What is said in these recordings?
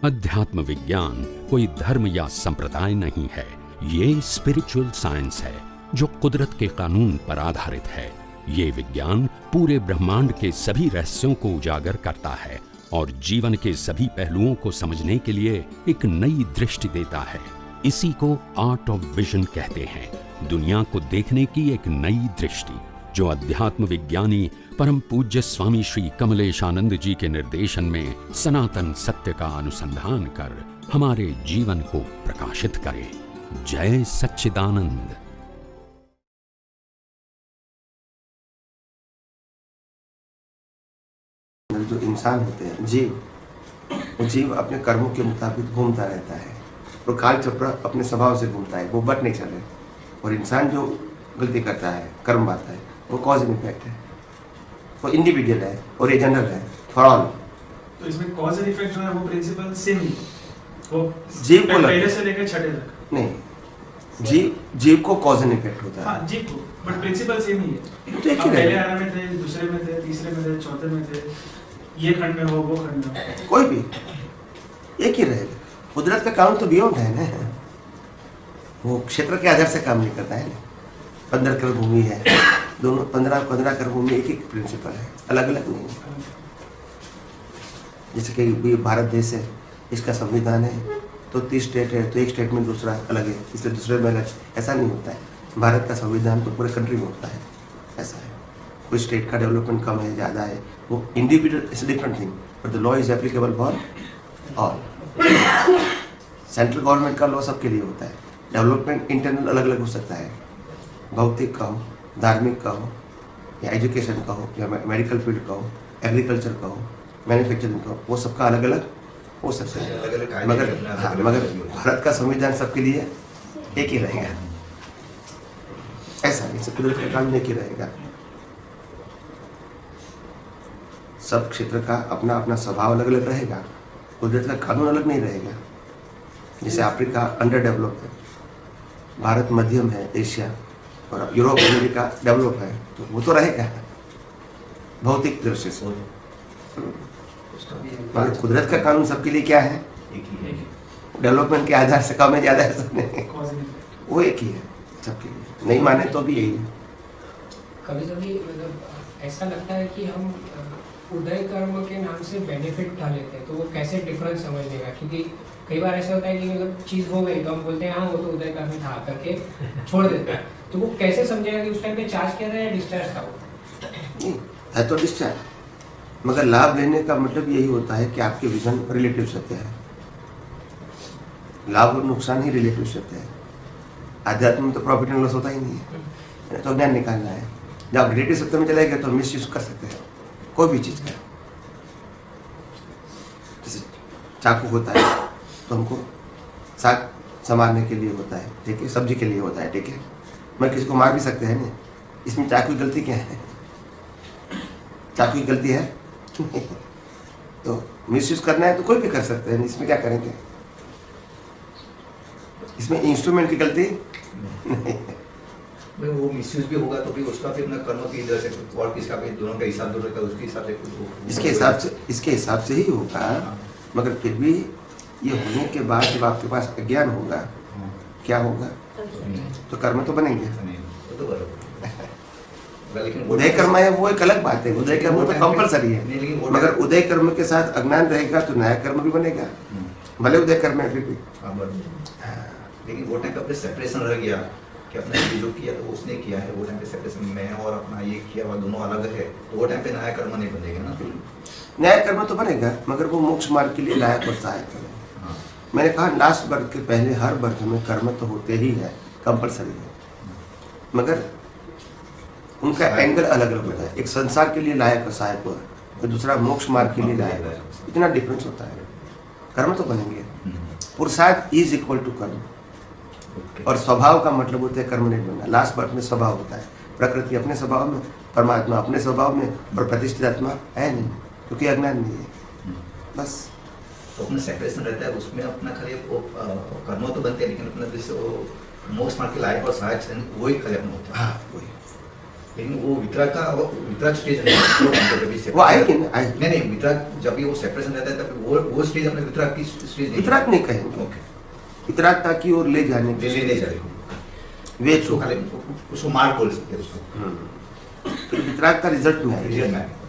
अध्यात्म विज्ञान कोई धर्म या संप्रदाय नहीं है, ये स्पिरिचुअल साइंस है जो कुदरत के कानून पर आधारित है। ये विज्ञान पूरे ब्रह्मांड के सभी रहस्यों को उजागर करता है और जीवन के सभी पहलुओं को समझने के लिए एक नई दृष्टि देता है। इसी को आर्ट ऑफ विजन कहते हैं, दुनिया को देखने की एक नई दृष्टि, जो अध्यात्म विज्ञानी परम पूज्य स्वामी श्री कमलेशानंद जी के निर्देशन में सनातन सत्य का अनुसंधान कर हमारे जीवन को प्रकाशित करे। जय सच्चिदानंद। जो इंसान होते हैं, जीव अपने कर्मों के मुताबिक घूमता रहता है और काल चक्र अपने स्वभाव से घूमता है, वो बट नहीं चले। और इंसान जो गलती करता है, कर्म आता है, वो कॉज एंड इफेक्ट है, वो इंडिविजुअल है और ये जनरल है फॉर ऑल। तो इसमें कॉज एंड इफेक्ट जो है वो प्रिंसिपल सेम ही, वो जीव को पहले से लेकर छठे तक नहीं, जीव को कॉज एंड इफेक्ट होता है। हाँ, जीव को, बट प्रिंसिपल सेम ही है। तो एक ही पहले आना में थे, दूसरे में थे, तीसरे में थे, चौथे में थे, ये खंड में हो, वो खंड में हो, कोई भी एक ही रहेगा। कुदरत का कानून तो बियॉन्ड है ना, वो क्षेत्र के आधार से काम नहीं करता है ना। 15 एकड़ भूमि है, दोनों 15 एकड़ भूमि एक ही प्रिंसिपल है, अलग अलग नहीं है। जैसे कि भारत देश है, इसका संविधान है तो 30 स्टेट है, तो एक स्टेट में दूसरा अलग है, इसलिए दूसरे में अलग, ऐसा नहीं होता है। भारत का संविधान तो पूरे कंट्री में होता है, ऐसा है। कोई स्टेट का डेवलपमेंट कम है, ज़्यादा है, वो individual is different thing, but the law is applicable for all. Central government का लॉ सबके लिए होता है। डेवलपमेंट इंटरनल अलग अलग हो सकता है, भौतिक का हो, धार्मिक का हो, या एजुकेशन का हो, या मेडिकल फील्ड का हो, एग्रीकल्चर का हो, मैन्युफैक्चरिंग का हो, वो सबका अलग अलग हो सकता है। मगर भारत का संविधान सबके लिए एक ही रहेगा, ऐसा नहीं, कुदरत का कानून एक ही रहेगा। सब क्षेत्र का अपना अपना स्वभाव अलग अलग रहेगा, कुदरत का कानून अलग नहीं रहेगा। जैसे अफ्रीका अंडर डेवलप है, भारत मध्यम है, एशिया और यूरोप अमेरिका डेवलप है, तो वो तो रहेगा भौतिक दृष्टि से। मगर कुदरत का कानून सबके लिए क्या है, डेवलपमेंट के आधार से कम है, ज़्यादा है, सब नहीं, वो एक ही है सबके लिए। नहीं माने तो भी यही है। कभी कभी मतलब ऐसा लगता है कि हम उदय कर्म के नाम से बेनिफिट उठा लेते हैं, तो वो कैसे डिफरेंस समझने का, क्योंकि कई बार ऐसा होता है कि मतलब चीज़ हो गई तो हम बोलते हैं हाँ वो तो उदय कर्म था करके छोड़ देते हैं, तो वो कैसे समझेगा कि उस टाइम पे चार्ज किया था या डिस्चार्ज था? वो नहीं है तो डिस्चार्ज, मगर लाभ लेने का मतलब यही होता है कि आपके विजन रिलेटिव सत्य है। लाभ और नुकसान ही रिलेटिव सत्य है। आध्यात्म में तो प्रॉफिट एंड लॉस होता ही नहीं है, तो ज्ञान निकालना है। जब रिलेटिव सत्य में चले गए तो मिस यूज कर सकते हैं कोई भी चीज़ का। जैसे चाकू होता है तो हमको साग संवारने के लिए होता है, ठीक है, सब्जी के लिए होता है, ठीक है, मैं किसी को मार भी सकते हैं ना। इसमें चाकू की गलती क्या है? चाकू की गलती है तो मिसयूज करना है तो कोई भी कर सकते हैं, इसमें क्या करेंगे? इसमें इंस्ट्रूमेंट की गलती नहीं। वो मिसयूज भी होगा तो भी उसका फिर अपना कर्म की इधर से और किसका भी दोनों का हिसाब दोनों का उसके हिसाब से इसके हिसाब से ही होगा। मगर फिर भी ये होने के बाद जब आपके पास अज्ञान होगा, क्या होगा? तो कर्म तो बनेंगे। उदय कर्म है वो एक अलग बात है, उदय कर्म तो कंपलसरी है, मगर उदय कर्म के साथ अज्ञान रहेगा तो नया कर्म भी बनेगा, भले उदय कर्म है फिर भी। लेकिन वो टाइम पे अपने सेपरेशन रह गया कि अपने जो किया तो उसने किया है, वो टाइम पे सेपरेशन मैं और अपना ये किया हुआ दोनों अलग है, तो वो टाइम पे नया कर्म नहीं बनेगा ना। फिर नया कर्म तो बनेगा, मगर वो मोक्ष मार्ग के लिए लायक और सहायक है। मैंने कहा लास्ट बर्थ के पहले हर बर्थ में कर्म तो होते ही है, कंपलसरी है, मगर उनका एंगल अलग अलग होता है। एक संसार के लिए लायक और सहायक हुआ, तो दूसरा मोक्ष मार्ग के लिए लायक है। इतना डिफरेंस होता है। कर्म तो बनेंगे, पुरुषार्थ इज इक्वल टू कर्म, और स्वभाव का मतलब होता है कर्म नहीं बनना। लास्ट बर्थ में स्वभाव होता है, प्रकृति अपने स्वभाव में, परमात्मा अपने स्वभाव में, और प्रतिष्ठित आत्मा है नहीं, क्योंकि अज्ञान नहीं है। बस तो अपना सेपरेशन रहता है, उसमें अपना खाली कर्म तो बनते हैं, लेकिन अपना जैसे वो मोक्ष मार्ग के लायक और सहायक वही खाली अपना होता है। हाँ वही, लेकिन वो वितराग स्टेज है, वो आएगी ना, आएगी। नहीं वितराग जब भी वो सेपरेशन रहता है तब वो स्टेज अपने वितराग की स्टेज नहीं, वितराग नहीं कहेंगे, ओके, वितरागता की ओर ले जाने ले की ले जाए वे उसको खाली उसको मार्ग बोल सकते हैं उसको, तो वितराग का रिजल्ट में आएगी। रिजल्ट में।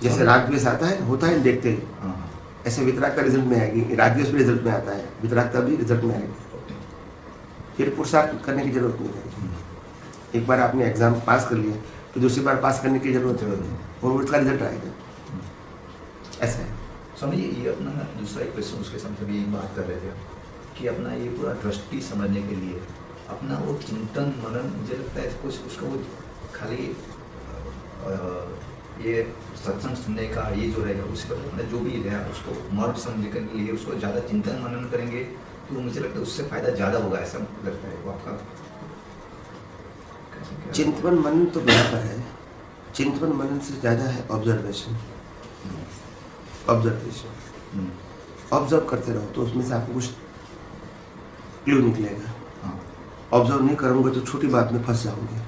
जैसे राग द्वेष आता है, होता है देखते ही, हाँ, ऐसे वितराग का रिजल्ट में आएगी, राग द्वेष भी रिजल्ट में आता है, वितरागता भी रिजल्ट में आएगी। ओके, फिर पुरुषार्थ करने की जरूरत नहीं है। एक बार आपने एग्जाम पास कर लिया तो दूसरी बार पास करने की जरूरत है, और उसका रिजल्ट आएगा। ऐसा है। स्वामी जी ये अपना ना दूसरा एक क्वेश्चन उसके साथ भी बात कर रहे थे कि अपना ये पूरा दृष्टि समझने के लिए अपना वो चिंतन मनन, मुझे लगता है कुछ उसका वो खाली ये सत्संग सुनने का ये जो रहेगा उसके बाद अपना जो भी रहेगा उसको मर्म समझने के लिए उसको ज़्यादा चिंतन मनन करेंगे तो मुझे लगता है उससे फायदा ज़्यादा होगा, ऐसा लगता है। वो आपका चिंतन मनन तो बराबर है, चिंतन मनन से ज़्यादा है ऑब्जर्वेशन। ऑब्जर्वेशन ऑब्जर्व करते रहो तो उसमें से आपको कुछ क्लू निकलेगा। ऑब्जर्व नहीं करोगे तो छोटी बात में फंस जाओगे।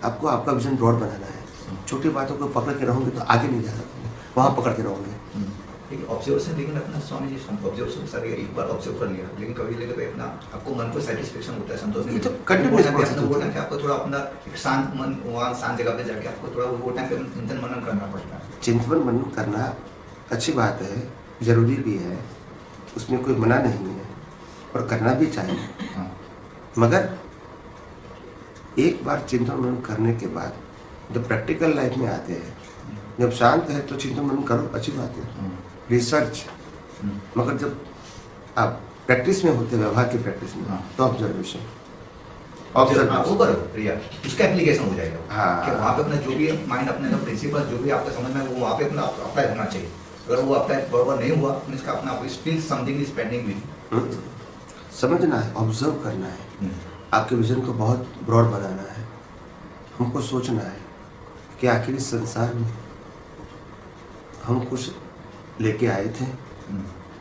आपको आपका विजन ब्रॉड बनाना है, छोटी बातों को पकड़ के रहोगे तो आगे नहीं जा सकते, वहाँ पकड़ के रहोगे। लेकिन ऑब्जर्वेशन, लेकिन अपना स्वामी जी ऑब्जर्वेशन सर एक बार ऑब्जर्व कर लिया, लेकिन कभी लगे तो अपना आपको मन को सेटिस्फेक्शन होता है, संतोष नहीं, तो कंटिन्यूअस प्रोसेस वो होता टाइम है। पे आपको थोड़ा अपना एक शांत मन वहाँ शांत जगह पे जाके आपको थोड़ा वो टाइम पे चिंतन मनन करना पड़ता है। चिंतन मनन करना अच्छी बात है, जरूरी भी है, उसमें कोई मना नहीं है और करना भी चाहिए। हाँ, मगर एक बार चिंतन मनन करने के बाद जब प्रैक्टिकल लाइफ में आते हैं, जब शांत है तो चिंतन मनन करो, अच्छी बात है, रिसर्च। मगर जब आप प्रैक्टिस में होते, व्यवहार की प्रैक्टिस में, हाँ। तो ऑब्जर्वेशन वो ऑब्जर्वेशन करो प्रिया, उसका एप्लीकेशन हो जाएगा। हाँ। कि वहाँ पे अपना जो भी माइंड अपने का प्रिंसिपल जो भी आपका समझ में वो वहाँ पे अपना अप्लाई होना चाहिए। अगर वो अप्लाई बराबर नहीं हुआ तो इसका अपना still something is pending with. समझना है, ऑब्जर्व करना है, आपके विजन को बहुत ब्रॉड बनाना है। हमको सोचना है कि आखिर इस संसार में हम कुछ लेके आए थे,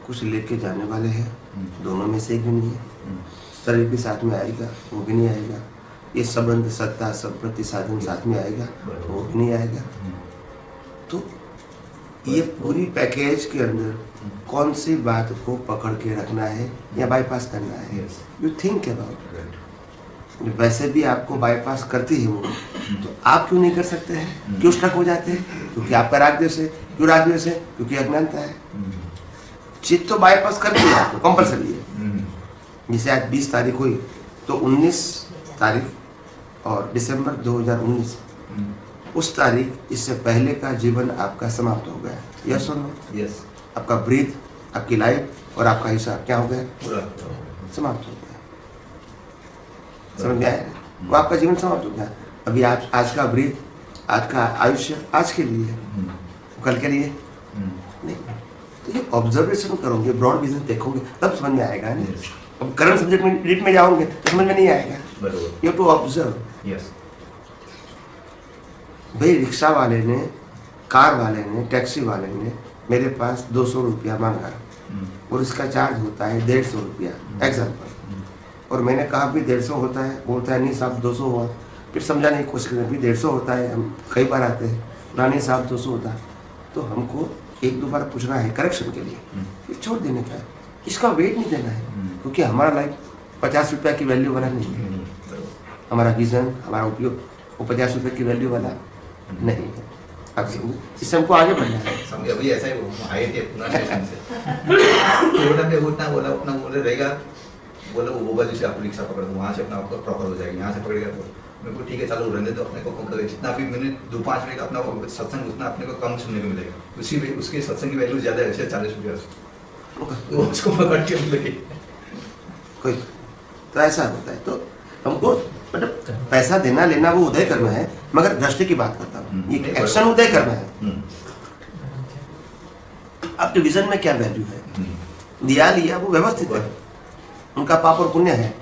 कुछ लेके जाने वाले हैं, दोनों में से एक भी नहीं है। शरीर भी साथ में आएगा, वो भी नहीं आएगा। ये संबंध, सत्ता, संपत्ति, साधन साथ में आएगा, वो भी नहीं आएगा। तो ये पूरी पैकेज के अंदर कौन सी बात को पकड़ के रखना है या बाईपास करना है, यू थिंक अबाउट। वैसे भी आपको बाईपास करती है वो, तो आप क्यों नहीं कर सकते हैं? क्यों स्टक हो जाते हैं? क्योंकि आपका राग द्वेष है। क्यों राग द्वेष है? क्योंकि अज्ञानता है। चित्त तो बाईपास करती है आपको, कंपल्सरी है। जैसे आज 20 तारीख हुई तो 19 तारीख और दिसंबर 2019 उस तारीख, इससे पहले का जीवन आपका समाप्त हो गया। यस और नो? यस, आपका ब्रीथ, आपकी लाइफ और आपका हिसाब क्या हो गया? पूरा समाप्त हो गया। समझ में आया? वो आपका जीवन समाप्त हो गया। अभी आज का ब्रीथ, आज का आयुष्य आज के लिए है, कल के लिए नहीं। तो ये ऑब्जर्वेशन करोगे, ब्रॉड विजन देखोगे, तब समझ में आएगा ना। अब करंट सब्जेक्ट में डीप में जाओगे तो समझ में नहीं आएगा। बरोबर। You to observe. यस, भाई रिक्शा वाले ने, कार वाले ने, टैक्सी वाले ने मेरे पास 200 रुपया मांगा और इसका चार्ज होता है 150 रुपया एग्जाम्पल, और मैंने कहा भी 150 होता है, बोलता है नहीं साहब 200 हुआ। फिर समझाने की कोशिश करें, भी 150 होता है, हम कई बार आते हैं, नहीं साहब 200 होता है। तो हमको एक दो बार पूछना है करेक्शन के लिए, फिर छोड़ देने का है, इसका वेट नहीं देना है, क्योंकि हमारा लाइफ 50 रुपया की वैल्यू वाला नहीं है। हमारा विजन, हमारा उपयोग वो 50 रुपये की वैल्यू वाला नहीं है। अब इससे हमको आगे बढ़ना है। समझे? अभी ऐसा ही वो आए थे अपना स्टेशन से तो उन्होंने उतना बोला, अपना बोले रहेगा, बोला वो बाजू से आप रिक्शा पकड़ दो, वहाँ से अपना आपका प्रॉपर हो जाएगी, यहाँ से पकड़ेगा तो मेरे को ठीक है चलो रहने दो, अपने को जितना भी मिनट 2-5 मिनट अपना सत्संग उतना अपने को कम सुनने को मिलेगा। उसी में उसके सत्संग की वैल्यू ज़्यादा है, 40 रुपया तो उसको पकड़ के मिलेगी कोई, तो ऐसा होता है। तो हमको मतलब पैसा देना लेना वो उदय करना है, मगर दृष्टि की बात करता हूँ, ये एक्शन उदय करना है। आपके विजन में क्या वैल्यू है, दिया लिया वो व्यवस्थित है, उनका पाप और पुण्य है।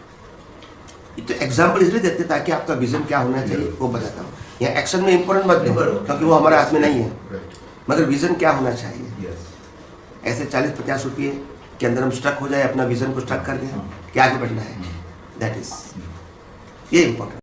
तो एग्जाम्पल इसलिए देते ताकि आपका विजन क्या होना चाहिए वो बताता हूँ। यहाँ एक्शन में इंपॉर्टेंट मत दो, क्योंकि वो हमारे हाथ में नहीं है, मगर विजन क्या होना चाहिए। ऐसे 40-50 रुपये के अंदर हम स्टक हो जाए, अपना विजन को स्टक कर दें, क्या आगे बढ़ना है, दैट इज ये इंपॉर्टेंट।